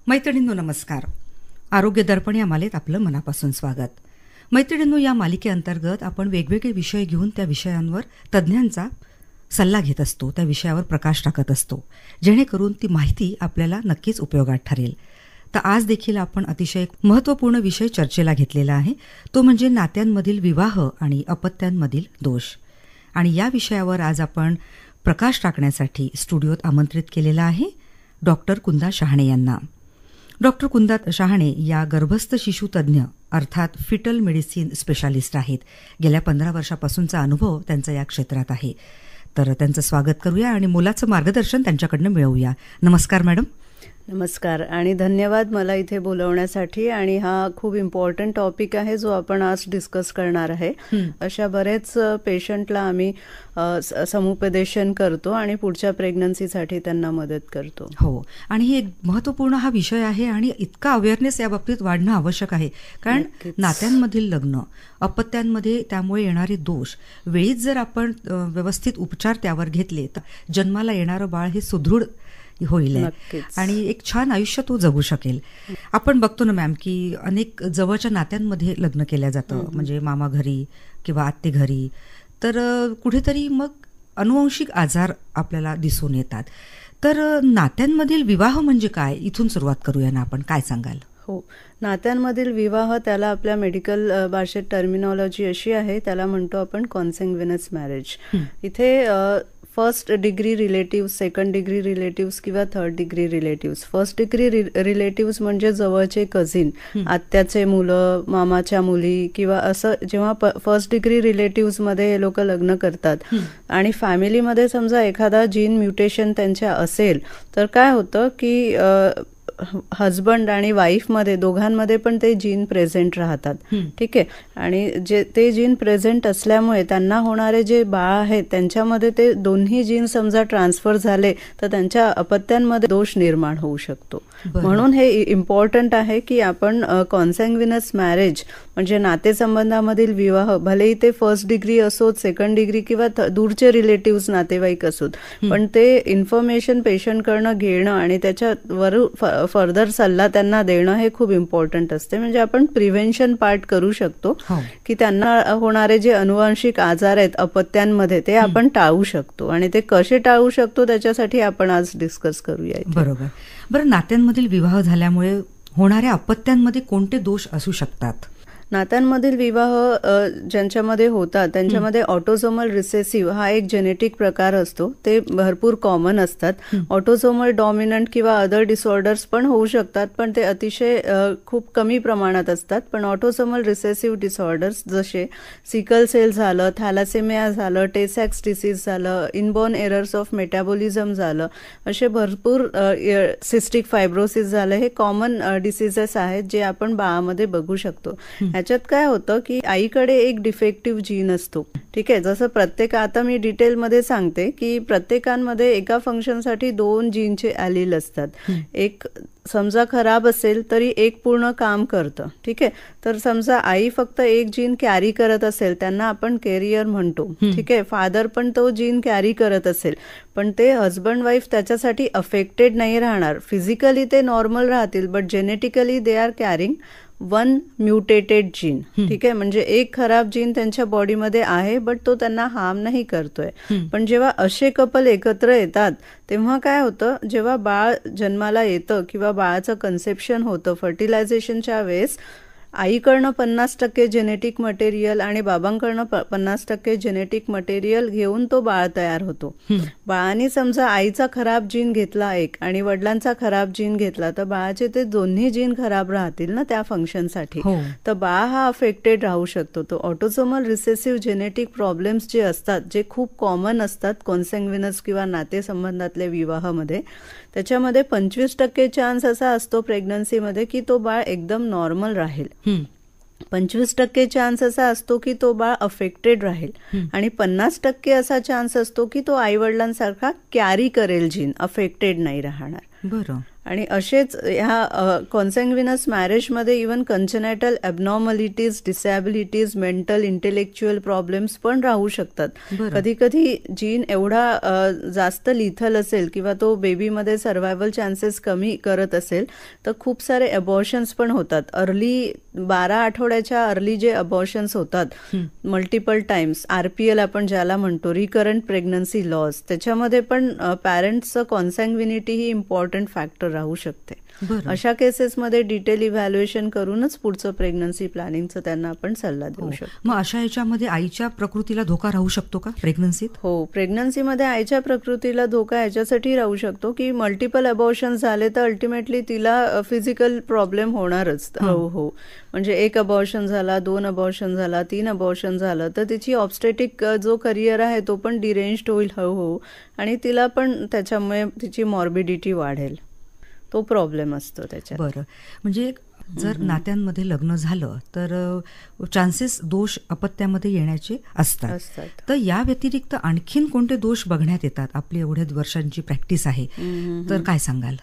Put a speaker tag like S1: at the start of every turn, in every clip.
S1: मैत्रिणींनो नमस्कार. आरोग्य दर्पण या मालिकेत आपलं मनापासून स्वागत. मैत्रिणींनो, या मालिकेअंतर्गत आपण वेगवेगळे विषय घेऊन त्या विषयांवर तज्ज्ञांचा सल्ला घेत असतो, त्या विषयावर प्रकाश टाकत असतो, जेणेकरून ती माहिती आपल्याला नक्कीच उपयोगात ठरेल. तर आज देखील आपण अतिशय महत्त्वपूर्ण विषय चर्चेला घेतलेला आहे, तो म्हणजे नात्यांमधील विवाह आणि अपत्यांमधील दोष. आणि या विषयावर आज आपण प्रकाश टाकण्यासाठी स्टुडिओत आमंत्रित केलेला आहे डॉक्टर कुंदा शहाणे यांना. डॉक्टर कुंदा शहाणे या गर्भस्थ शिशु तज्ज्ञ अर्थात फिटल मेडिसिन स्पेशालिस्ट आहेत. गेल्या 15 वर्षापासूनचा अनुभव त्यांचा या क्षेत्रात आहे. तर त्यांचं स्वागत करूया आणि मोलाचं मार्गदर्शन त्यांच्याकडनं मिळवूया. नमस्कार मॅडम.
S2: नमस्कार आणि धन्यवाद मला इथे बोलवण्यासाठी. आणि हा खूप इम्पॉर्टंट टॉपिक आहे जो आपण आज डिस्कस करणार आहे. अशा बरेच पेशंटला आम्ही समुपदेशन करतो आणि पुढच्या प्रेग्नन्सीसाठी त्यांना मदत करतो.
S1: हो, आणि हे महत्त्वपूर्ण हा विषय आहे आणि इतका अवेअरनेस या बाबतीत वाढणं आवश्यक आहे. कारण नात्यांमधील लग्न, अपत्यांमध्ये त्यामुळे येणारे दोष वेळीच जर आपण व्यवस्थित उपचार त्यावर घेतले तर जन्माला येणारं बाळ हे सुदृढ होईल आणि एक छान आयुष्य तो जगू शकेल. आपण बघतो ना मॅम की अनेक जवळच्या नात्यांमध्ये लग्न केलं जातं, म्हणजे मामा घरी किंवा आत्ते घरी. तर कुठेतरी मग अनुवंशिक आजार आपल्याला दिसून येतात. तर नात्यांमधील विवाह म्हणजे काय, इथून सुरुवात करूया ना आपण. काय सांगाल?
S2: हो, नात्यांमधील विवाह त्याला आपल्या मेडिकल भाषेत टर्मिनॉलॉजी अशी आहे, त्याला म्हणतो आपण कॉन्सॅग्युइनस मॅरेज. इथे first degree relative, second degree relatives किंवा third degree relatives. First degree relatives म्हणजे जवळचे कझिन, आत्याचे मुलं, मामाच्या मुली किंवा असं. जेव्हा फर्स्ट डिग्री रिलेटिव्समध्ये हे लोक लग्न करतात आणि फॅमिलीमध्ये समजा एखादा जीन म्युटेशन त्यांच्या असेल तर काय होतं की हजबंड आणि वाईफमध्ये दोघांमध्ये पण ते जीन प्रेझेंट राहतात. ठीक आहे. आणि जे ते जीन प्रेझेंट असल्यामुळे त्यांना होणारे जे बाळ आहेत त्यांच्यामध्ये ते दोन्ही जीन समजा ट्रान्सफर झाले तर त्यांच्या अपत्यांमध्ये दोष निर्माण होऊ शकतो. म्हणून हे इम्पॉर्टंट आहे की आपण कॉन्सॅग्युइनस मॅरेज म्हणजे नातेसंबंधामधील विवाह, भलेही ते फर्स्ट डिग्री असोत, सेकंड डिग्री किंवा दूरचे रिलेटिव्ह नातेवाईक असोत, पण ते इन्फॉर्मेशन पेशंटकडनं घेणं आणि त्याच्यावर फर्दर सल्ला त्यांना देणं हे खूप इम्पॉर्टंट असते. म्हणजे आपण प्रिव्हेन्शन पार्ट करू शकतो की त्यांना होणारे जे अनुवांशिक आजार आहेत अपत्यांमध्ये ते आपण टाळू शकतो. आणि ते कसे टाळू शकतो त्याच्यासाठी आपण आज डिस्कस करूया.
S1: बरोबर. बरं, नात्यांमधील विवाह झाल्यामुळे होणाऱ्या अपत्यांमध्ये कोणते दोष असू शकतात?
S2: नात्यांमधील विवाह ज्यांच्यामध्ये होतात त्यांच्यामध्ये ऑटोझोमल रिसेसिव्ह हा एक जेनेटिक प्रकार असतो. ते भरपूर कॉमन असतात. ऑटोझोमल डॉमिनंट किंवा अदर डिसऑर्डर्स पण होऊ शकतात, पण ते अतिशय खूप कमी प्रमाणात असतात. पण ऑटोझोमल रिसेसिव्ह डिसऑर्डर्स जसे सिकल सेल झालं, थॅलासेमिया झालं, टे-सॅक्स डिसीज झालं, इनबॉर्न एरर्स ऑफ मेटाबॉलिझम झालं, असे भरपूर सिस्टिक फायब्रोसिस झालं, हे कॉमन डिसीजेस आहेत जे आपण बाळामध्ये बघू शकतो. ह्याच्यात काय होतं की आईकडे एक डिफेक्टिव्ह जीन असतो. ठीक आहे. जसं आता मी डिटेलमध्ये सांगते की प्रत्येकांमध्ये एका फंक्शनसाठी 2 जीनचे ॲलील असतात. एक समजा खराब असेल तरी एक पूर्ण काम करतं. ठीक आहे. तर समजा आई फक्त एक जीन कॅरी करत असेल, त्यांना आपण कॅरियर म्हणतो. ठीक आहे. फादर पण तो जीन कॅरी करत असेल, पण ते हजबंड वाईफ त्याच्यासाठी अफेक्टेड नाही राहणार. फिजिकली ते नॉर्मल राहतील, but genetically they are carrying 1 mutated gene. ठीक आहे. म्हणजे एक खराब जीन त्यांच्या बॉडीमध्ये आहे, बट तो त्यांना हार्म नाही करतोय. पण जेव्हा असे कपल एकत्र येतात तेव्हा काय होतं, जेव्हा बाळ जन्माला येतं किंवा बाळाचं कन्सेप्शन होतं फर्टिलायझेशनच्या वेळेस, आईकडनं 50% जेनेटिक मटेरियल आणि बाबांकडनं 50% जेनेटिक मटेरियल घेऊन तो बाळ तयार होतो. बाळाने समजा आईचा खराब जीन घेतला एक आणि वडिलांचा खराब जीन घेतला तर बाळाचे ते दोन्ही जीन खराब राहतील ना त्या फंक्शनसाठी. तर बाळ हा अफेक्टेड राहू शकतो. तो ऑटोझोमल रिसेसिव्ह जेनेटिक प्रॉब्लेम्स जे असतात, जे खूप कॉमन असतात कॉन्सॅग्युइनस किंवा नातेसंबंधातल्या विवाहामध्ये, त्याच्यामध्ये 25% चान्स असा असतो प्रेग्नन्सीमध्ये की तो बाळ एकदम नॉर्मल राहील. 25% चान्स असा असतो की तो बाळ अफेक्टेड राहील आणि 50% असा चान्स असतो की तो आईवडिलांसारखा कॅरी करेल जीन, अफेक्टेड नाही राहणार.
S1: बरं.
S2: आणि असेच ह्या कॉन्सॅग्विनस मॅरेजमध्ये even congenital abnormalities, disabilities, mental intellectual problems पण राहू शकतात. कधी कधी जीन एवढा जास्त लिथल असेल किंवा तो बेबीमध्ये सर्व्हायव्हल चान्सेस कमी करत असेल तर खूप सारे अबॉर्शन्स पण होतात. अर्ली 12 आठवड्याच्या अर्ली जे अबॉर्शन्स होतात मल्टिपल टाइम्स, RPL आपण ज्याला म्हणतो, रिकरंट प्रेग्नन्सी लॉस, त्याच्यामध्ये पण पॅरेंट्सचं कॉन्सॅग्विनिटी ही इम्पॉर्टंट फॅक्टर राहू शकते. अशा केसेसमध्ये डिटेल इव्हॅल्युएशन करूनच पुढचं प्रेग्नन्सी प्लॅनिंगचं त्यांना आपण सल्ला देऊ शकतो.
S1: मग अशा याच्यामध्ये आईच्या प्रकृतीला धोका राहू शकतो का प्रेग्नन्सीत?
S2: हो, प्रेग्नन्सीमध्ये आईच्या प्रकृतीला धोका याच्यासाठी राहू शकतो की मल्टिपल अबॉर्शन झाले तर अल्टिमेटली तिला फिजिकल प्रॉब्लेम होणारच. हो, म्हणजे 1 अबॉर्शन झाला, 2 अबॉर्शन झाला, 3 अबॉर्शन झालं तर तिची ऑब्स्टेटिक जो करिअर आहे तो पण डिरेंज्ड होईल हळूहळू आणि तिला पण त्याच्यामुळे तिची मॉर्बिडिटी वाढेल. तो प्रॉब्लेम असतो त्याच्यात.
S1: बरं, म्हणजे जर नात्यांमध्ये लग्न झालं तर चान्सेस दोष अपत्यामध्ये येण्याचे असतात. तर या व्यतिरिक्त आणखीन कोणते दोष बघण्यात येतात? आपली एवढ्या वर्षांची प्रॅक्टिस आहे तर काय सांगाल?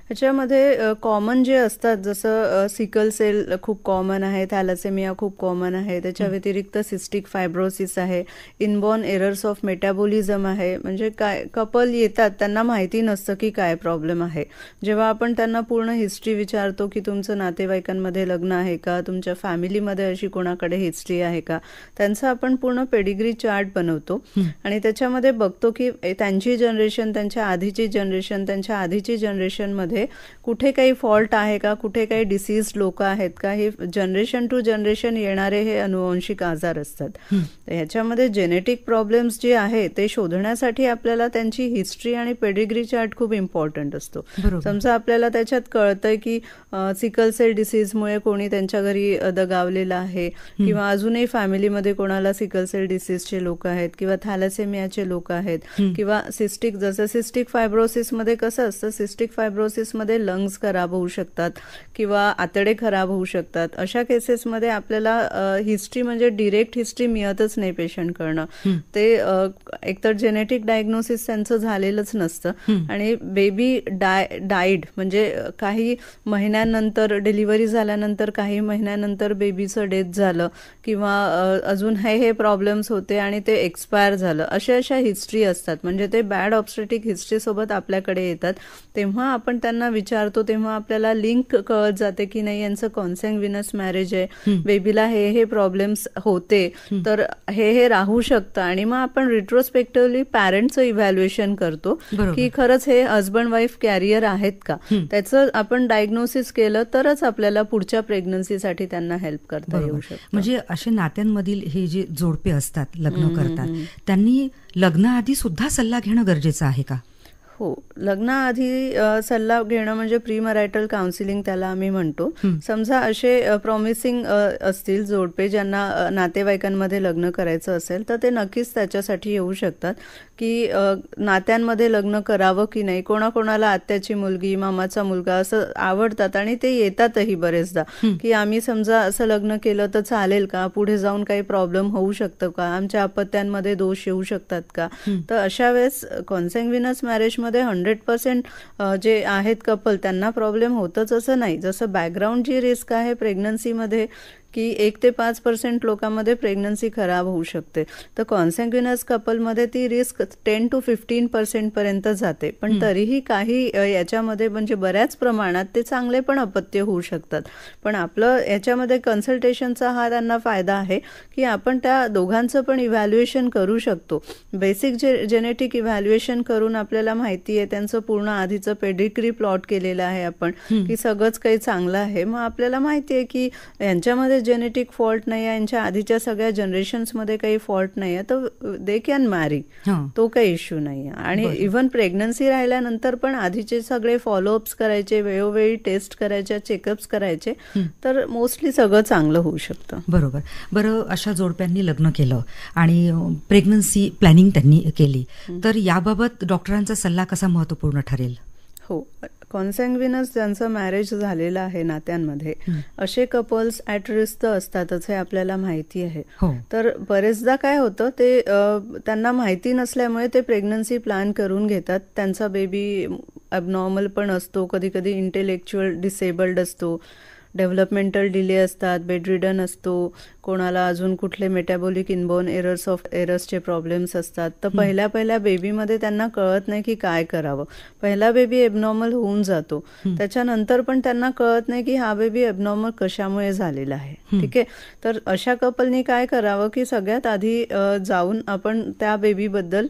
S2: ह्याच्यामध्ये कॉमन जे असतात जसं सिकल सेल खूप कॉमन आहे, थॅलेसेमिया खूप कॉमन आहे, त्याच्या व्यतिरिक्त सिस्टिक फायब्रोसिस आहे, इनबॉर्न एरर्स ऑफ मेटाबॉलिझम आहे. म्हणजे काय कपल येतात त्यांना माहिती नसतं की काय प्रॉब्लेम आहे. जेव्हा आपण त्यांना पूर्ण हिस्ट्री विचारतो की तुमचं नातेवाईकांमध्ये लग्न आहे का, तुमच्या फॅमिलीमध्ये अशी कोणाकडे हिस्ट्री आहे का, त्यांचा आपण पूर्ण पेडिग्री चार्ट बनवतो आणि त्याच्यामध्ये बघतो की त्यांची जनरेशन, त्यांच्या आधीची जनरेशन, त्यांच्या आधीची जनरेशन मध्ये कुठे काही फॉल्ट आहे का, कुठे काही डिसीज लोक आहेत का. हे जनरेशन टू जनरेशन येणारे हे अनुवंशिक आजार असतात. ह्याच्यामध्ये जेनेटिक प्रॉब्लेम्स जे आहे ते शोधण्यासाठी आपल्याला त्यांची हिस्ट्री आणि पेडिग्री चार्ट खूप इम्पॉर्टंट असतो. समजा आपल्याला त्याच्यात कळतंय की सिकल सेल डिसीजमुळे कोणी त्यांच्या घरी दगावलेलं आहे किंवा अजूनही फॅमिलीमध्ये कोणाला सिकल सेल डिसीजचे लोक आहेत किंवा थॅलेसेमियाचे लोक आहेत किंवा सिस्टिक, जसं सिस्टिक फायब्रोसिसमध्ये कसं असतं, सिस्टिक फायब्रोसिसमध्ये लंग्स खराब होऊ शकतात किंवा आतडे खराब होऊ शकतात. अशा केसेसमध्ये आपल्याला हिस्ट्री म्हणजे डिरेक्ट हिस्ट्री मिळतच नाही पेशंटकडनं. ते एकतर जेनेटिक डायग्नोसिस त्यांचं झालेलंच नसतं आणि बेबी डाईड म्हणजे काही महिन्यानंतर, डिलिव्हरी झाल्यानंतर काही महिन्यानंतर बेबीचं डेथ झालं किंवा अजून हे प्रॉब्लेम्स होते आणि ते एक्सपायर झालं. अशा हिस्ट्री असतात. म्हणजे ते बॅड ऑब्स्टेटिक हिस्ट्री सोबत आपल्याकडे येतात. तेव्हा आपण त्यांना विचारतो तेव्हा आपल्याला लिंक कळत जाते की नाही यांचं कॉन्सॅग्विनस मॅरेज आहे, बेबीला हे प्रॉब्लेम्स होते तर हे राहू शकतं आणि मग आपण रिट्रोस्पेक्टिव्हली पॅरेंटचं इव्हॅल्युएशन करतो की खरंच हे हजबंड वाईफ कॅरियर आहेत का. त्याचं आपण डायग्नोसिस केलं तरच आपल्याला पुढच्या प्रेग्नन्सीसाठी त्यांना हेल्प करता येऊ शकतं.
S1: म्हणजे असे नात्यांमधील हे जे जोडपे असतात, लग्न करतात, त्यांनी लग्नाआधी सुद्धा सल्ला घेणं गरजेचं आहे का?
S2: हो, लग्नाआधी सल्ला घेणं म्हणजे प्री मॅरिटल काउन्सिलिंग त्याला आम्ही म्हणतो. समजा असे प्रॉमिसिंग असतील जोडपे ज्यांना नातेवाईकांमध्ये लग्न करायचं असेल तर ते नक्कीच त्याच्यासाठी येऊ शकतात की नात्यांमध्ये लग्न करावं की नाही. कोणाकोणाला आत्याची मुलगी, मामाचा मुलगा असं आवडतात आणि ते येतातही बरेचदा की आम्ही समजा असं लग्न केलं तर चालेल का, पुढे जाऊन काही प्रॉब्लेम होऊ शकतं का, आमच्या अपत्यांमध्ये दोष येऊ शकतात का. तर अशा वेळेस कॉन्सॅग्विनस मॅरेज मध्ये 100% जे आहेत कपल त्यांना प्रॉब्लेम होतच असं नाही. जसं बॅकग्राऊंड जी रिस्क आहे प्रेग्नन्सीमध्ये की 1 ते 5% लोकांमध्ये प्रेग्नन्सी खराब होऊ शकते, तर कॉन्सॅग्विनस कपलमध्ये ती रिस्क 10 to 15% पर्यंत जाते. पण तरीही काही याच्यामध्ये म्हणजे बऱ्याच प्रमाणात ते चांगले पण अपत्य होऊ शकतात. पण आपलं याच्यामध्ये कन्सल्टेशनचा हा त्यांना फायदा आहे की आपण त्या दोघांचं पण इव्हॅल्युएशन करू शकतो. बेसिक जेनेटिक इव्हॅल्युएशन करून आपल्याला माहिती आहे त्यांचं पूर्ण आधीचं पेडिग्री प्लॉट केलेलं आहे आपण की सगळंच काही चांगलं आहे. मग आपल्याला माहिती आहे की यांच्यामध्ये जेनेटिक फॉल्ट नाही आहे, यांच्या आधीच्या सगळ्या जनरेशन्समध्ये काही फॉल्ट नाही आहे, तर दे कॅन मॅरी, तो काही इश्यू नाही आहे. आणि इव्हन प्रेग्नन्सी राहिल्यानंतर पण आधीचे सगळे फॉलोअप्स करायचे, वेळोवेळी टेस्ट करायच्या, चेकअप्स करायचे, तर मोस्टली सगळं चांगलं होऊ शकतं.
S1: बरोबर. बरं, अशा जोडप्यांनी लग्न केलं आणि प्रेग्नन्सी प्लॅनिंग त्यांनी केली तर याबाबत डॉक्टरांचा सल्ला कसा महत्वपूर्ण ठरेल?
S2: हो, कॉन्सॅग्विनस ज्यांचं मॅरेज झालेलं आहे नात्यांमध्ये असे कपल्स ॲट रिस्क तर असतातच, हे आपल्याला माहिती आहे. तर बरेचदा काय होतं ते त्यांना माहिती नसल्यामुळे ते प्रेग्नन्सी प्लॅन करून घेतात. त्यांचा बेबी ॲबनॉर्मल पण असतो, कधी कधी इंटेलेक्च्युअल डिसेबल्ड असतो, डेव्हलपमेंटल डिले असतात, बेडरिडन असतो, कोणाला अजून कुठले मेटाबॉलिक इनबॉर्न एरर्सचे प्रॉब्लेम्स असतात. तर पहिल्या बेबीमध्ये त्यांना कळत नाही की काय करावं. पहिला बेबी एबनॉर्मल होऊन जातो, त्याच्यानंतर पण त्यांना कळत नाही की हा बेबी एबनॉर्मल कशामुळे झालेला आहे. ठीक आहे, तर अशा कपलनी काय करावं की सगळ्यात आधी जाऊन आपण त्या बेबीबद्दल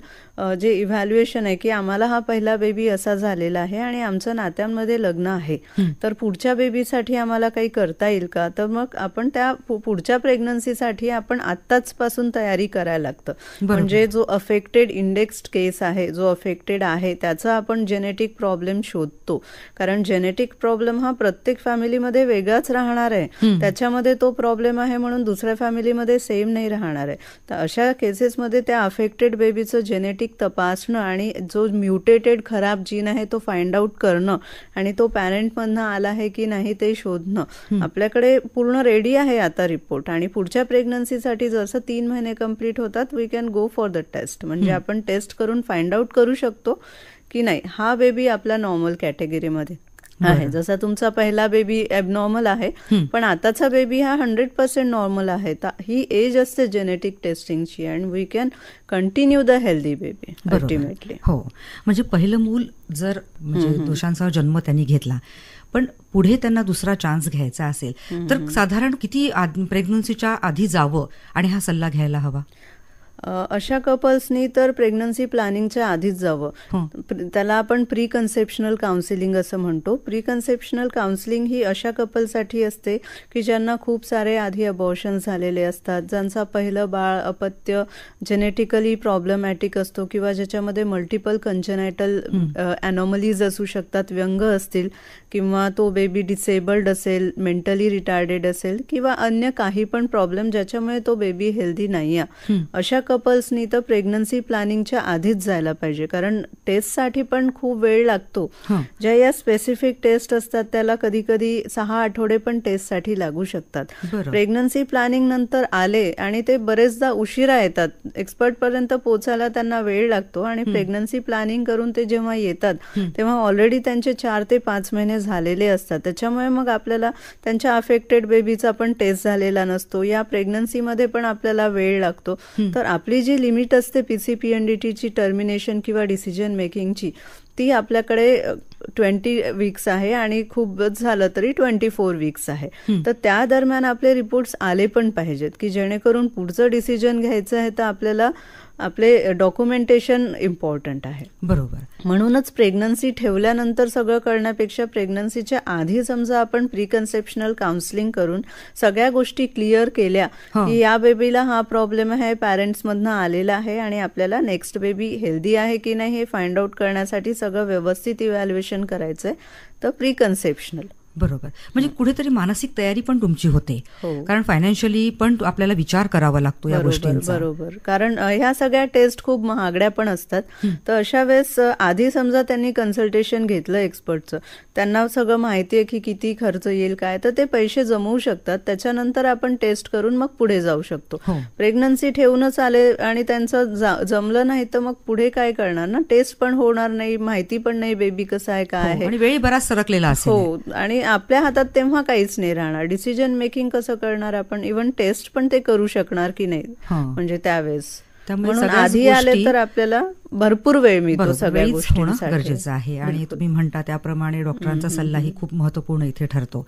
S2: जे इव्हॅल्युएशन आहे की आम्हाला हा पहिला बेबी असा झालेला आहे आणि आमचं नात्यांमध्ये लग्न आहे, तर पुढच्या बेबीसाठी आम्हाला काही करता येईल का. तर मग आपण त्या पुढच्या प्रेग्नन्सीसाठी आपण आत्ताच पासून तयारी करायला लागतं. म्हणजे जो अफेक्टेड इंडेक्स्ड केस आहे, जो अफेक्टेड आहे त्याचा आपण जेनेटिक प्रॉब्लेम शोधतो. कारण जेनेटिक प्रॉब्लेम हा प्रत्येक फॅमिलीमध्ये वेगळाच राहणार आहे. त्याच्यामध्ये तो प्रॉब्लेम आहे म्हणून दुसऱ्या फॅमिलीमध्ये सेम नाही राहणार आहे. तर अशा केसेसमध्ये त्या अफेक्टेड बेबीचं जेनेटिक तपासणं आणि जो म्युटेटेड खराब जीन आहे तो फाइंड आउट करणं आणि तो पॅरेंटमधनं आला आहे की नाही ते शोधणं. आपल्याकडे पूर्ण रेडी आहे आता रिपोर्ट, आणि पुढच्या प्रेग्नन्सीसाठी जसं 3 महिने कंप्लीट होतात we can go for the test. म्हणजे आपण टेस्ट करून फाइंड आउट करू शकतो की नाही हा बेबी आपला नॉर्मल कॅटेगरीमध्ये आहे. जसा तुमचा पहिला बेबी ॲबनॉर्मल आहे पण आताचा बेबी हा 100% नॉर्मल आहे. ही एज असते जेनेटिक टेस्टिंगची and we can continue the healthy baby ultimately.
S1: हो, म्हणजे पहिलं मूल जर म्हणजे दोषांचा जन्म त्यांनी घेतला पण पुढे त्यांना दुसरा चान्स घ्यायचा असेल तर साधारण किती प्रेग्नन्सीच्या आधी जावं आणि हा सल्ला घ्यायला हवा?
S2: अशा कपल्सनी तर प्रेग्नन्सी प्लॅनिंगच्या आधीच जावं. त्याला आपण प्री कन्सेप्शनल काउन्सिलिंग असं म्हणतो. प्री कन्सेप्शनल काउन्सिलिंग ही अशा कपलसाठी असते की ज्यांना खूप सारे आधी अबॉर्शन झालेले असतात, ज्यांचा पहिलं बाळ अपत्य जेनेटिकली प्रॉब्लेमॅटिक असतो किंवा ज्याच्यामध्ये मल्टिपल कंजेनायटल ॲनॉमलीज असू शकतात, व्यंग असतील किंवा तो बेबी डिसेबल्ड असेल, मेंटली रिटार्डेड असेल किंवा अन्य काही पण प्रॉब्लेम ज्याच्यामुळे तो बेबी हेल्दी नाही आहे. अशा कपल्सनी तर प्रेग्नन्सी प्लॅनिंगच्या आधीच जायला पाहिजे. कारण टेस्टसाठी पण खूप वेळ लागतो. ज्या या स्पेसिफिक टेस्ट असतात त्याला कधी कधी 6 आठवडे पण टेस्टसाठी लागू शकतात. प्रेग्नन्सी प्लॅनिंग नंतर आले आणि ते बरेचदा उशिरा येतात, एक्सपर्ट पर्यंत पोहोचायला त्यांना वेळ लागतो आणि प्रेग्नन्सी प्लॅनिंग करून ते जेव्हा येतात तेव्हा ऑलरेडी त्यांचे 4 ते 5 महिने झालेले असतात. त्याच्यामुळे मग आपल्याला त्यांच्या अफेक्टेड बेबीचा पण टेस्ट झालेला नसतो. या प्रेग्नन्सीमध्ये पण आपल्याला वेळ लागतो. तर आपली जी लिमिट असते PCPNDTची टर्मिनेशन किंवा डिसिजन मेकिंगची ती आपल्याकडे 20 वीक्स आहे आणि खूपच झालं तरी 24 वीक्स आहे. तर त्या दरम्यान आपले रिपोर्ट्स आले पण पाहिजेत की जेणेकरून पुढचं डिसिजन घ्यायचं आहे तर आपल्याला आपले डॉक्युमेंटेशन इम्पॉर्टंट आहे.
S1: बरोबर.
S2: म्हणूनच प्रेग्नन्सी ठेवल्यानंतर सगळं करण्यापेक्षा प्रेग्नन्सीच्या आधी समजा आपण प्रीकन्सेप्शनल काउन्सिलिंग करून सगळ्या गोष्टी क्लिअर केल्या की या बेबीला हा प्रॉब्लेम आहे, पॅरेंट्समधनं आलेला आहे आणि आपल्याला नेक्स्ट बेबी हेल्दी आहे की नाही हे फाइंड आउट करण्यासाठी सगळं व्यवस्थित इव्हॅल्युएशन करायचंय. तर प्रीकन्सेप्शनल
S1: बरोबर. म्हणजे कुठेतरी मानसिक तयारी पण तुमची होते, कारण फायनान्शियली पण आपल्याला विचार करावा लागतो या गोष्टींचा.
S2: बरोबर. कारण ह्या सगळ्या टेस्ट खूप महागड्या पण असतात. तर अशा वेळेस आधी समजा त्यांनी कन्सल्टेशन घेतलं एक्सपर्टचं, त्यांना सगळं माहिती आहे की किती खर्च येईल काय, तर ते पैसे जमवू शकतात. त्याच्यानंतर आपण टेस्ट करून मग पुढे जाऊ शकतो. प्रेग्नन्सी ठेवूनच आले आणि त्यांचं जमलं नाही तर मग पुढे काय करणार ना, टेस्ट पण होणार नाही, माहिती पण नाही बेबी कसा आहे काय आहे,
S1: आणि वेळी बराच सरकलेला असेल.
S2: हो, आणि आपल्या हातात तेव्हा काहीच नाही राहणार. डिसिजन मेकिंग कसं करणार आपण, इव्हन टेस्ट पण ते करू शकणार की नाही म्हणजे त्यावेळेस. म्हणून आधी आले तर आपल्याला भरपूर वेळ मिळतो, सगळ्या गोष्टी
S1: होणं गरजेचं आहे. आणि तुम्ही म्हणता त्याप्रमाणे डॉक्टरांचा सल्लाही खूप महत्वपूर्ण इथे ठरतो.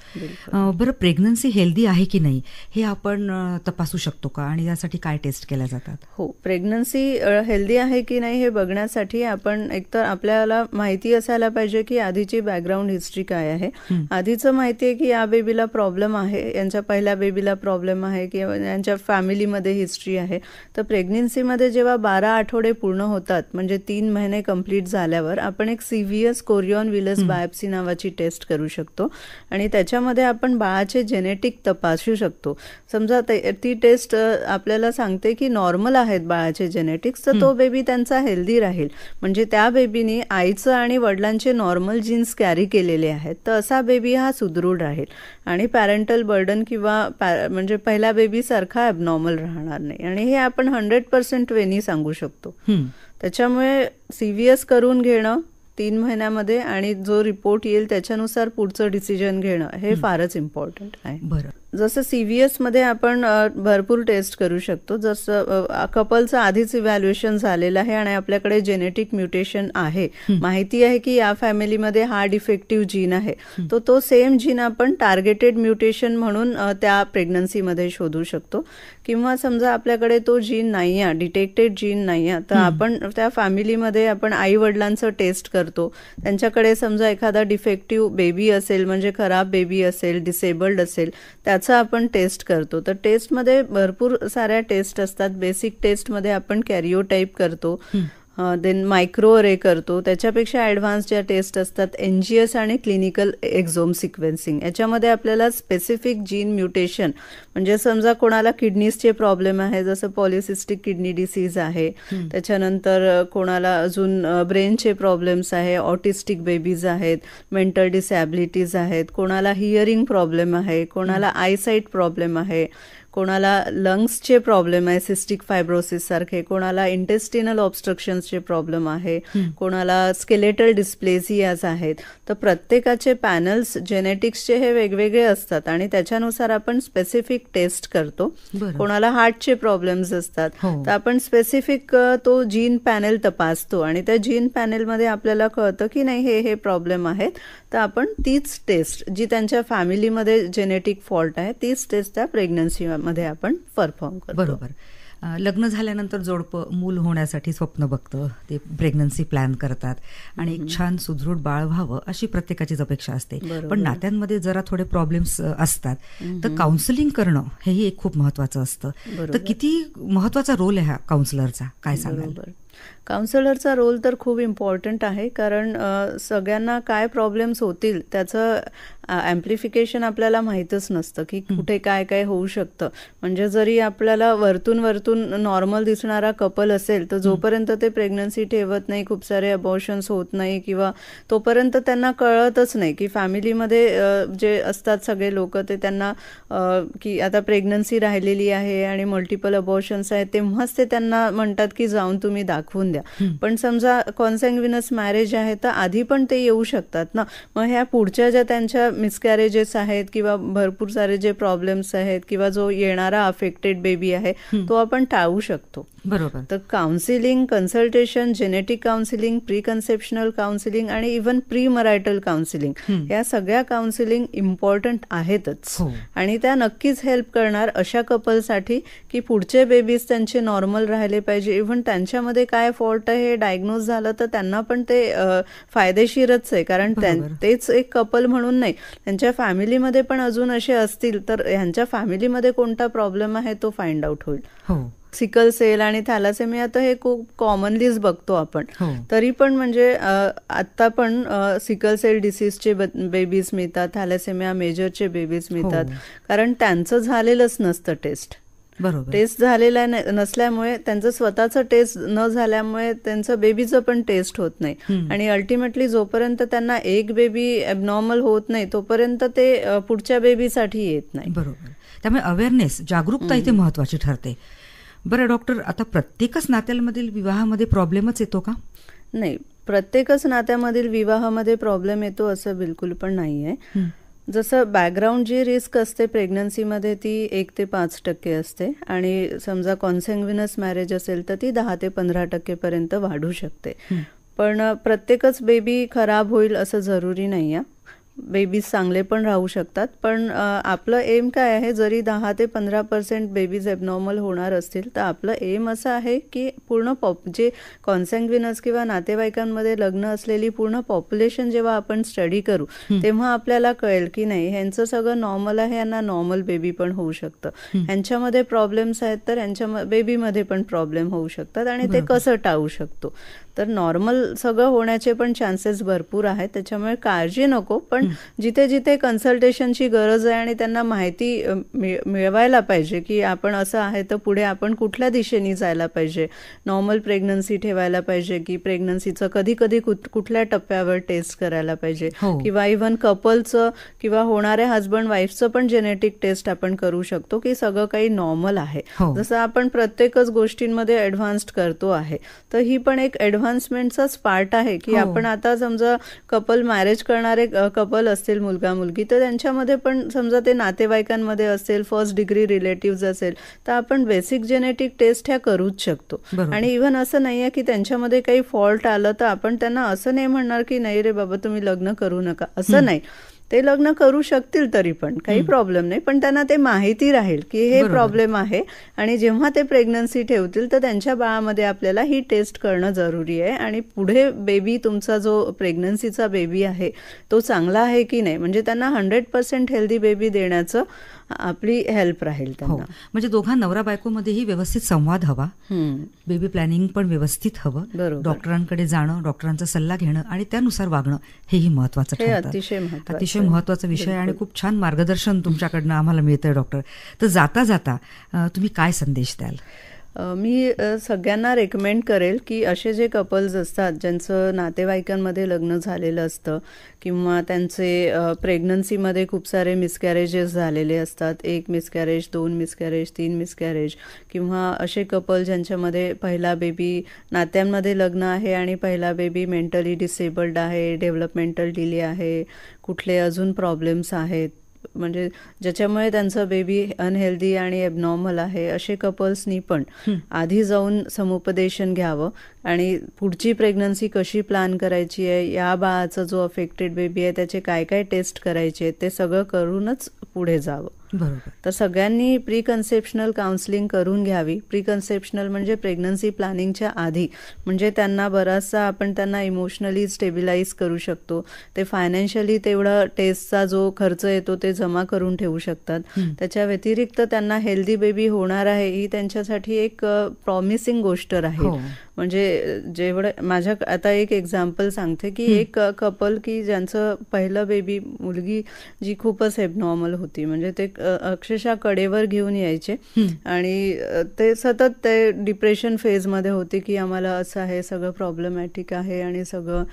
S1: बरं, प्रेग्नन्सी हेल्दी आहे की नाही हे आपण तपासू शकतो का, आणि यासाठी काय टेस्ट केल्या जातात?
S2: हो, प्रेग्नन्सी हेल्दी आहे की नाही हे बघण्यासाठी आपण एकतर आपल्याला माहिती असायला पाहिजे की आधीची बॅकग्राऊंड हिस्ट्री काय आहे. आधीचं माहिती आहे की या बेबीला प्रॉब्लेम आहे, यांच्या पहिल्या बेबीला प्रॉब्लेम आहे किंवा यांच्या फॅमिलीमध्ये हिस्ट्री आहे. तर प्रेग्नन्सीमध्ये जेव्हा 12 आठवडे पूर्ण होतात म्हणजे 3 महिने कंप्लीट झाल्यावर आपण एक CVS कोरियन विलस बायोप्सी नावाची टेस्ट करू शकतो आणि त्याच्यामध्ये आपण बाळाचे जेनेटिक तपासू शकतो. समजा ती टेस्ट आपल्याला सांगते की नॉर्मल आहेत बाळाचे जेनेटिक्स, तर तो बेबी त्यांचा हेल्दी राहील. म्हणजे त्या बेबीने आईचं आणि वडिलांचे नॉर्मल जीन्स कॅरी केलेले आहेत, तर असा बेबी हा सुदृढ राहील आणि पॅरेंटल बर्डन किंवा म्हणजे पहिल्या बेबी सारखा ॲबनॉर्मल राहणार नाही. आणि हे आपण 100% वेनी सांगू शकतो. त्याच्यामुळे CVS करून घेणं 3 महिन्यामध्ये आणि जो रिपोर्ट येईल त्याच्यानुसार पुढचं डिसिजन घेणं हे फारच इम्पॉर्टंट आहे.
S1: बरं.
S2: जसं CVS मध्ये आपण भरपूर टेस्ट करू शकतो. जसं कपलचं आधीच इव्हॅल्युएशन झालेलं आहे आणि आपल्याकडे जेनेटिक म्युटेशन आहे, माहिती आहे की या फॅमिलीमध्ये हा डिफेक्टिव्ह जीन आहे, तो सेम जीन आपण टार्गेटेड म्युटेशन म्हणून त्या प्रेग्नन्सीमध्ये शोधू शकतो. किंवा समजा आपल्याकडे तो जीन नाही आहे, डिटेक्टेड जीन नाही आहे, तर आपण त्या फॅमिलीमध्ये आपण आई वडिलांचं टेस्ट करतो. त्यांच्याकडे समजा एखादा डिफेक्टिव्ह बेबी असेल, म्हणजे खराब बेबी असेल, डिसेबल्ड असेल, त्याचं आपण टेस्ट करतो. तर टेस्टमध्ये भरपूर साऱ्या टेस्ट असतात. बेसिक टेस्टमध्ये आपण कॅरिओटाईप करतो, देन मायक्रो अरे करतो. त्याच्यापेक्षा ॲडव्हान्स ज्या टेस्ट असतात NGS आणि क्लिनिकल एक्झोम सिक्वेन्सिंग. याच्यामध्ये आपल्याला स्पेसिफिक जीन म्युटेशन, म्हणजे समजा कोणाला किडनीजचे प्रॉब्लेम आहे, जसं पॉलिसिस्टिक किडनी डिसीज आहे, त्याच्यानंतर कोणाला अजून ब्रेनचे प्रॉब्लेम्स आहे, ऑटिस्टिक बेबीज आहेत, मेंटल डिसॅबिलिटीज आहेत, कोणाला हिअरिंग प्रॉब्लेम आहे, कोणाला आयसाईट प्रॉब्लेम आहे, कोणाला लंग्सचे प्रॉब्लेम आहे, सिस्टिक फायब्रोसिस सारखे, कोणाला इंटेस्टिनल ऑब्स्ट्रक्शन्सचे प्रॉब्लेम आहे, कोणाला स्केलेटल डिस्प्लेसियाज आहेत. तर प्रत्येकाचे पॅनल्स जेनेटिक्सचे हे वेगवेगळे असतात आणि त्याच्यानुसार आपण स्पेसिफिक टेस्ट करतो. कोणाला हार्टचे प्रॉब्लेम्स असतात, तर आपण स्पेसिफिक तो जीन पॅनल तपासतो आणि त्या जीन पॅनलमध्ये आपल्याला कळतं की नाही हे प्रॉब्लेम आहेत, तर आपण तीच टेस्ट जी त्यांच्या फॅमिलीमध्ये जेनेटिक फॉल्ट आहे तीच टेस्ट त्या प्रेग्नन्सी मध्ये आपण परफॉर्म करतो.
S1: बरोबर. लग्न झाल्यानंतर जोडपं मूल होण्यासाठी स्वप्न बघतं, ते प्रेग्नन्सी प्लॅन करतात आणि एक छान सुदृढ बाळ व्हावं अशी प्रत्येकाचीच अपेक्षा असते. पण नात्यांमध्ये जरा थोडे प्रॉब्लेम्स असतात, तर काउन्सिलिंग करणं हेही एक खूप महत्वाचं असतं. तर किती महत्वाचा रोल आहे हा काउन्सिलरचा, काय सांगाल?
S2: काउन्सिलरचा रोल तर खूप इम्पॉर्टंट आहे, कारण सगळ्यांना काय प्रॉब्लेम्स होतील त्याचं ॲम्प्लिफिकेशन आपल्याला माहीतच नसतं की कुठे काय काय होऊ शकतं. म्हणजे जरी आपल्याला वरतून नॉर्मल दिसणारा कपल असेल, तर जोपर्यंत ते प्रेग्नन्सी ठेवत नाही, खूप सारे अबॉर्शन्स होत नाही, किंवा तोपर्यंत त्यांना कळतच नाही की फॅमिलीमध्ये जे असतात सगळे लोक, ते त्यांना की आता प्रेग्नन्सी राहिलेली आहे आणि मल्टिपल अबॉर्शन्स आहेत, तेव्हाच ते त्यांना म्हणतात की जाऊन तुम्ही दाखवून द्या. पण समजा कॉन्सॅन्ग्विनस मॅरेज आहे तर आधी पण ते येऊ शकतात ना. मग ह्या पुढच्या ज्या त्यांच्या मिसकॅरेजेस आहेत किंवा भरपूर सारे जे प्रॉब्लेम्स आहेत किंवा जो येणारा अफेक्टेड बेबी आहे तो आपण टाळू शकतो.
S1: बरोबर.
S2: तर counselling, consultation, genetic counselling, pre conceptional counselling आणि इव्हन प्री मरायटल काउन्सिलिंग, या सगळ्या काउन्सिलिंग इम्पॉर्टंट आहेतच. आणि त्या नक्कीच हेल्प करणार अशा कपलसाठी की पुढचे बेबीज त्यांचे नॉर्मल राहिले पाहिजे. इव्हन त्यांच्यामध्ये काय फॉल्ट आहे हे डायग्नोज झालं तर त्यांना पण ते फायदेशीरच आहे, कारण तेच एक कपल म्हणून नाही, त्यांच्या फॅमिलीमध्ये पण अजून असे असतील तर ह्यांच्या फॅमिलीमध्ये कोणता प्रॉब्लेम आहे तो फाइंड आउट होईल. सिकल सेल आणि थॅलासेमिया तर हे खूप कॉमनलीच बघतो आपण. तरी पण म्हणजे आता पण सिकल सेल डिसीजचे बेबीज मिळतात, थॅलासेमिया मेजरचे बेबीज मिळतात, कारण त्यांचं झालेलंच नसतं टेस्ट.
S1: बरोबर.
S2: टेस्ट झालेला नसल्यामुळे, त्यांचं स्वतःचं टेस्ट न झाल्यामुळे त्यांचं बेबीचं पण टेस्ट होत नाही. आणि अल्टिमेटली जोपर्यंत त्यांना एक बेबी ॲबनॉर्मल होत नाही तोपर्यंत ते पुढच्या बेबीसाठी येत नाही.
S1: बरोबर. त्यामुळे अवेअरनेस, जागरूकता इथे महत्वाची ठरते. बरं डॉक्टर, आता प्रत्येकच नात्यामधील विवाहामध्ये प्रॉब्लेमच येतो का?
S2: नाही, प्रत्येकच नात्यामधील विवाहामध्ये प्रॉब्लेम येतो असं बिलकुल पण नाहीये. जसं बॅकग्राऊंड जी रिस्क असते प्रेग्नन्सीमध्ये ती 1 ते 5% असते आणि समजा कॉन्सॅन्ग्विनस मॅरेज असेल तर ती 10 ते 15% पर्यंत वाढू शकते. पण प्रत्येकच बेबी खराब होईल असं जरुरी नाही आहे. बेबीज चांगले पण राहू शकतात. पण आपलं एम काय आहे, जरी 10 ते 15% बेबीज ॲबनॉर्मल होणार असतील तर आपलं एम असं आहे की पूर्ण जे कॉन्सॅन्ग्विनस किंवा नातेवाईकांमध्ये लग्न असलेली पूर्ण पॉप्युलेशन जेव्हा आपण स्टडी करू तेव्हा आपल्याला कळेल की नाही ह्यांचं सगळं नॉर्मल आहे, यांना नॉर्मल बेबी पण होऊ शकतं. ह्यांच्यामध्ये प्रॉब्लेम्स आहेत तर ह्यांच्या बेबीमध्ये पण प्रॉब्लेम होऊ शकतात आणि ते कसं टाळू शकतो. तर नॉर्मल सगळं होण्याचे पण चान्सेस भरपूर आहेत, त्याच्यामुळे काळजी नको. पण जिथे जिथे कन्सल्टेशनची गरज आहे आणि त्यांना माहिती मिळवायला पाहिजे की आपण असं आहे तर पुढे आपण कुठल्या दिशेने जायला पाहिजे, नॉर्मल प्रेग्नन्सी ठेवायला पाहिजे की प्रेग्नन्सीचं कधी कधी कुठल्या टप्प्यावर टेस्ट करायला पाहिजे, किंवा इव्हन कपलचं किंवा होणाऱ्या हजबंड वाईफचं पण जेनेटिक टेस्ट आपण करू शकतो की सगळं काही नॉर्मल आहे. जसं आपण प्रत्येकच गोष्टींमध्ये ॲडव्हान्स्ड करतो आहे, तर ही पण एक ॲडव्हान्स एडव्हान्समेंटचाच पार्ट आहे की आपण आता समजा कपल मॅरेज करणारे कपल असतील, मुलगा मुलगी, तर त्यांच्यामध्ये पण समजा ते नातेवाईकांमध्ये असेल, फर्स्ट डिग्री रिलेटिव्ह असेल, तर आपण बेसिक जेनेटिक टेस्ट ह्या करूच शकतो. आणि इव्हन असं नाहीये की त्यांच्यामध्ये काही फॉल्ट आलं तर आपण त्यांना असं नाही म्हणणार की नाही रे बाबा तुम्ही लग्न करू नका, असं नाही. ते लग्न करू शकतील तरी पण काही प्रॉब्लेम नाही, पण त्यांना ते माहिती राहील की हे प्रॉब्लेम आहे आणि जेव्हा ते प्रेग्नन्सी ठेवतील तर त्यांच्या बाळामध्ये आपल्याला ही टेस्ट करणं जरुरी आहे. आणि पुढे बेबी, तुमचा जो प्रेग्नन्सीचा बेबी आहे तो चांगला आहे की नाही, म्हणजे त्यांना 100% हेल्दी बेबी देण्याचं आपली हेल्प राहील त्यांना.
S1: म्हणजे दोघा नवरा बायकोमध्येही व्यवस्थित संवाद हवा, बेबी प्लॅनिंग पण व्यवस्थित हवं, डॉक्टरांकडे जाणं, डॉक्टरांचा सल्ला घेणं आणि त्यानुसार वागणं हेही महत्वाचं ठरतं. अतिशय महत्वाचा विषय आणि खूप छान मार्गदर्शन तुमच्याकडनं आम्हाला मिळतंय डॉक्टर. तर जाता जाता तुम्ही काय संदेश द्याल?
S2: मी सगळ्यांना रेकमेंड करेल की असे जे कपल्स असतात ज्यांचं नातेवाईकांमध्ये लग्न झालेलं असतं किंवा त्यांचे प्रेग्नन्सीमध्ये खूप सारे मिसकॅरेजेस झालेले असतात, 1 मिसकॅरेज, 2 मिसकॅरेज, 3 मिसकॅरेज, किंवा असे कपल ज्यांच्यामध्ये पहिला बेबी, नात्यांमध्ये लग्न आहे आणि पहिला बेबी मेंटली डिसेबल्ड आहे, डेव्हलपमेंटल डिले आहे, कुठले अजून प्रॉब्लेम्स आहेत, म्हणजे ज्याच्यामुळे त्यांचं बेबी अनहेल्दी आणि एबनॉर्मल आहे, असे कपल्सनी पण आधी जाऊन समुपदेशन घ्यावं आणि पुढची प्रेग्नन्सी कशी प्लॅन करायची आहे, या बाळाचा जो अफेक्टेड बेबी आहे त्याचे काय काय टेस्ट करायचे आहेत ते सगळं करूनच पुढे जावं.
S1: बरोबर.
S2: तर सगळ्यांनी प्री कन्सेप्शनल काउन्सिलिंग करून घ्यावी. प्री कन्सेप्शनल म्हणजे प्रेग्नन्सी प्लॅनिंगच्या आधी, म्हणजे त्यांना बराचसा आपण त्यांना इमोशनली स्टेबिलाइज करू शकतो. ते फायनान्शियली तेवढा टेस्टचा जो खर्च येतो ते जमा करून ठेवू शकतात. त्याच्या व्यतिरिक्त त्यांना हेल्दी बेबी होणार आहे ही त्यांच्यासाठी एक प्रॉमिसिंग गोष्ट राहील. म्हणजे जेवढं माझ्या आता एक एक्झाम्पल सांगते की एक कपल की ज्यांचं पहिलं बेबी, मुलगी जी खूपच एबनॉर्मल होती, म्हणजे ते अक्षरशः कडेवर घेऊन यायचे आणि ते सतत ते डिप्रेशन फेजमध्ये होते की आम्हाला असं आहे, सगळं प्रॉब्लेमॅटिक आहे आणि सगळं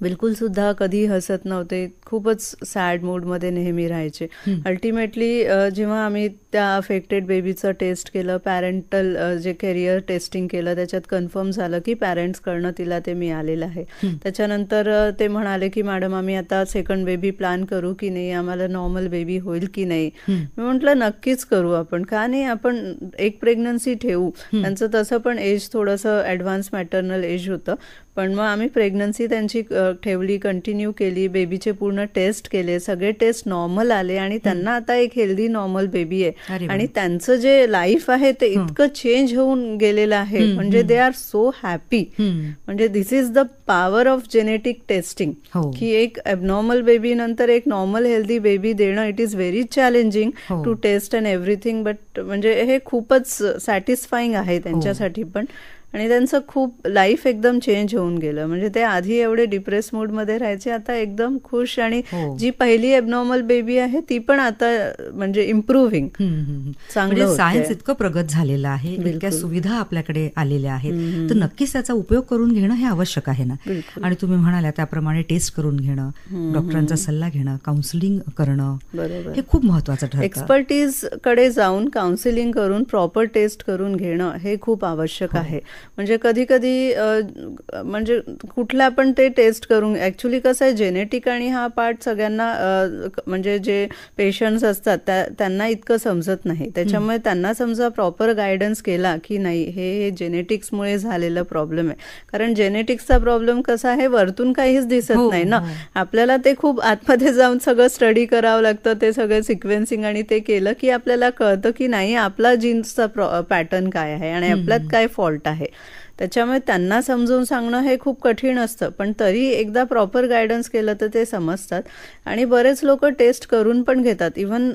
S2: बिलकुल सुद्धा कधी हसत नव्हते, खूपच सॅड मूडमध्ये नेहमी राहायचे. अल्टिमेटली जेव्हा आम्ही त्या अफेक्टेड बेबीचं टेस्ट केलं, पॅरेंटल जे कॅरियर टेस्टिंग केलं, त्याच्यात कन्फर्म झालं की पॅरेंट्सकडनं तिला ते मिळालेलं आहे. त्याच्यानंतर ते म्हणाले की मॅडम आम्ही आता सेकंड बेबी प्लॅन करू की नाही, आम्हाला नॉर्मल बेबी होईल की नाही. मी म्हटलं नक्कीच करू आपण, का नाही, आपण एक प्रेग्नन्सी ठेवू. त्यांचं तसं पण एज थोडंसं ॲडव्हान्स मॅटर्नल एज होतं, पण मग आम्ही प्रेग्नन्सी त्यांची ठेवली, कंटिन्यू केली, बेबीचे पूर्ण टेस्ट केले, सगळे टेस्ट नॉर्मल आले आणि त्यांना आता एक हेल्दी नॉर्मल बेबी आहे आणि त्यांचं जे लाईफ आहे ते इतकं चेंज होऊन गेलेलं आहे, म्हणजे दे आर सो हॅपी. म्हणजे this is the power of genetic testing, की एक ॲबनॉर्मल बेबी नंतर एक नॉर्मल हेल्दी बेबी देणं, it is very challenging to test and everything, but म्हणजे हे खूपच सॅटिस्फाईंग आहे त्यांच्यासाठी पण. आणि त्यांचं खूप लाईफ एकदम चेंज होऊन गेलं. म्हणजे ते आधी एवढे डिप्रेस मूडमध्ये राहायचे, आता एकदम खुश. आणि जी पहिली एबनॉर्मल बेबी आहे ती पण आता म्हणजे इम्प्रूव्हिंग, चांगलं.
S1: सायन्स इतकं प्रगत झालेलं आहे, इतक्या सुविधा आपल्याकडे आलेल्या आहेत, तर नक्कीच त्याचा उपयोग करून घेणं हे आवश्यक आहे ना. आणि तुम्ही म्हणाल्या त्याप्रमाणे टेस्ट करून घेणं, डॉक्टरांचा सल्ला घेणं, काउन्सिलिंग करणं, हे खूप महत्वाचं ठरतं.
S2: एक्सपर्टीज कडे जाऊन काउन्सिलिंग करून प्रॉपर टेस्ट करून घेणं हे खूप आवश्यक आहे. म्हणजे कधी कधी म्हणजे कुठल्या पण ते टेस्ट करून, ऍक्च्युली कसं आहे, जेनेटिक आणि हा पार्ट सगळ्यांना म्हणजे जे पेशंट्स असतात त्यांना इतकं समजत नाही. त्याच्यामुळे त्यांना समजा प्रॉपर गायडन्स केला की नाही हे जेनेटिक्समुळे झालेला प्रॉब्लेम आहे. कारण जेनेटिक्सचा प्रॉब्लेम कसा आहे, वरतून काहीच दिसत नाही ना, आपल्याला ते खूप आतमध्ये जाऊन सगळं स्टडी करावं लागतं, ते सगळं सिक्वेन्सिंग, आणि ते केलं की आपल्याला कळतं की नाही आपला जीन्सचा पॅटर्न काय आहे आणि आपल्यात काय फॉल्ट आहे. त्याच्यामुळे त्यांना समजून सांगणं हे खूप कठीण असतं, पण तरी एकदा प्रॉपर गायडन्स केलं तर ते समजतात. आणि बरेच लोक टेस्ट करून पण घेतात. इव्हन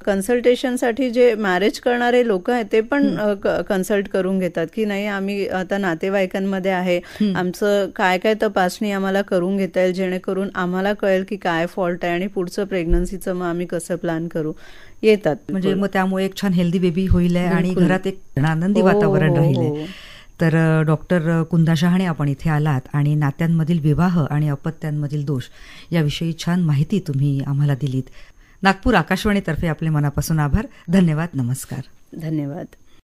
S2: कन्सल्टेशनसाठी जे मॅरेज करणारे लोक आहेत ते पण कन्सल्ट करून घेतात की नाही आम्ही आता नातेवाईकांमध्ये आहे, आमचं काय काय तपासणी आम्हाला करून घेता येईल जेणेकरून आम्हाला कळेल की काय फॉल्ट आहे आणि पुढचं प्रेग्नन्सीचं मग आम्ही कसं प्लॅन करू. येतात
S1: म्हणजे मग त्यामुळे एक छान हेल्दी बेबी होईल आणि घरात एक आनंदी वातावरण राहील. तर डॉक्टर कुंदा शहाणे आपण इथे आलात आणि नात्यांमधील विवाह आणि अपत्यांमधील दोष याविषयी छान माहिती तुम्ही आम्हाला दिलीत. नागपूर आकाशवाणीतर्फे आपले मनापासून आभार. धन्यवाद. नमस्कार.
S2: धन्यवाद.